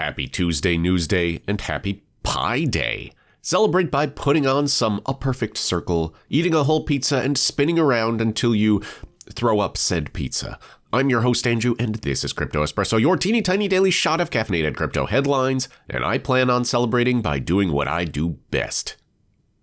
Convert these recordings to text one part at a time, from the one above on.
Happy Tuesday News Day and Happy Pie Day. Celebrate by putting on a perfect circle, eating a whole pizza, and spinning around until you throw up said pizza. I'm your host, Andrew, and this is Crypto Espresso, your teeny tiny daily shot of caffeinated crypto headlines, and I plan on celebrating by doing what I do best.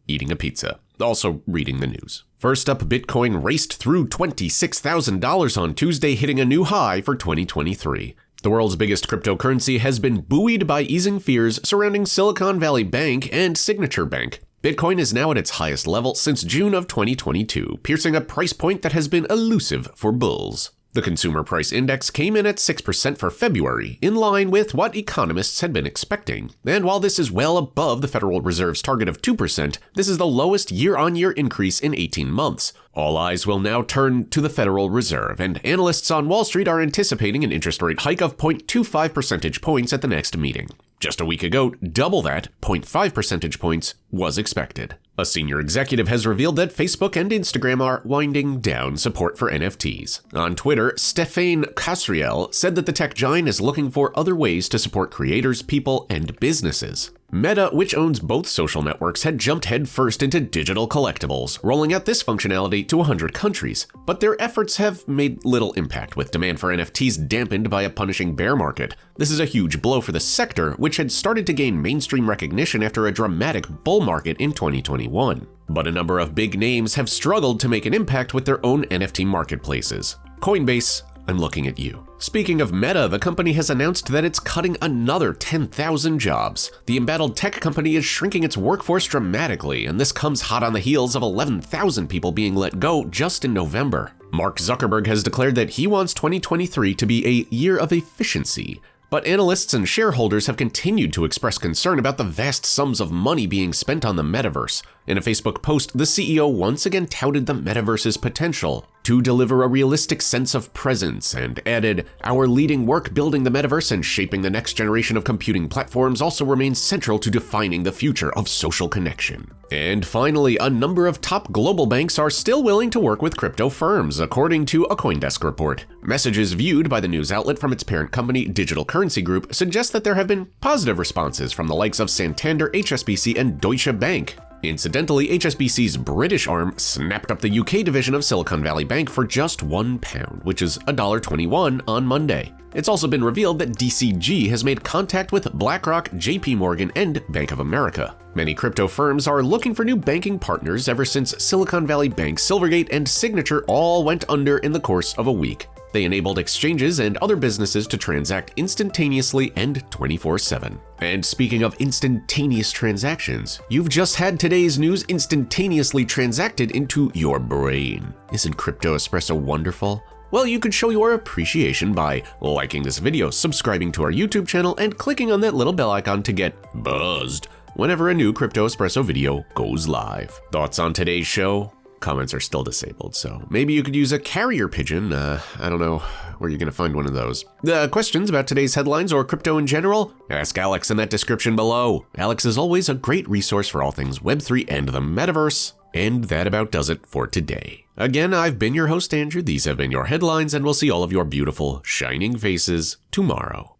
Eating a pizza. Also reading the news. First up, Bitcoin raced through $26,000 on Tuesday, hitting a new high for 2023. The world's biggest cryptocurrency has been buoyed by easing fears surrounding Silicon Valley Bank and Signature Bank. Bitcoin is now at its highest level since June of 2022, piercing a price point that has been elusive for bulls. The consumer price index came in at 6% for February, in line with what economists had been expecting. And while this is well above the Federal Reserve's target of 2%, this is the lowest year-on-year increase in 18 months. All eyes will now turn to the Federal Reserve, and analysts on Wall Street are anticipating an interest rate hike of 0.25 percentage points at the next meeting. Just a week ago, double that, 0.5 percentage points, was expected. A senior executive has revealed that Facebook and Instagram are winding down support for NFTs. On Twitter, Stéphane Casriel said that the tech giant is looking for other ways to support creators, people, and businesses. Meta, which owns both social networks, had jumped headfirst into digital collectibles, rolling out this functionality to 100 countries. But their efforts have made little impact, with demand for NFTs dampened by a punishing bear market. This is a huge blow for the sector, which had started to gain mainstream recognition after a dramatic bull market in 2021. But a number of big names have struggled to make an impact with their own NFT marketplaces. Coinbase, I'm looking at you. Speaking of Meta, the company has announced that it's cutting another 10,000 jobs. The embattled tech company is shrinking its workforce dramatically, and this comes hot on the heels of 11,000 people being let go just in November. Mark Zuckerberg has declared that he wants 2023 to be a year of efficiency. But analysts and shareholders have continued to express concern about the vast sums of money being spent on the Metaverse. In a Facebook post, the CEO once again touted the Metaverse's potential to deliver a realistic sense of presence and added, "Our leading work building the Metaverse and shaping the next generation of computing platforms also remains central to defining the future of social connection." And finally, a number of top global banks are still willing to work with crypto firms, according to a CoinDesk report. Messages viewed by the news outlet from its parent company, Digital Currency Group, suggest that there have been positive responses from the likes of Santander, HSBC, and Deutsche Bank. Incidentally, HSBC's British arm snapped up the UK division of Silicon Valley Bank for just £1, which is $1.21 on Monday. It's also been revealed that DCG has made contact with BlackRock, JP Morgan, and Bank of America. Many crypto firms are looking for new banking partners ever since Silicon Valley Bank, Silvergate, and Signature all went under in the course of a week. They enabled exchanges and other businesses to transact instantaneously and 24/7. And speaking of instantaneous transactions, you've just had today's news instantaneously transacted into your brain. Isn't Crypto Espresso wonderful? Well, you could show your appreciation by liking this video, subscribing to our YouTube channel, and clicking on that little bell icon to get buzzed whenever a new Crypto Espresso video goes live. Thoughts on today's show? Comments are still disabled, so maybe you could use a carrier pigeon. I don't know where you're gonna find one of those. Questions about today's headlines or crypto in general? Ask Alex in that description below. Alex is always a great resource for all things Web3 and the Metaverse. And that about does it for today. Again, I've been your host, Andrew. These have been your headlines, and we'll see all of your beautiful, shining faces tomorrow.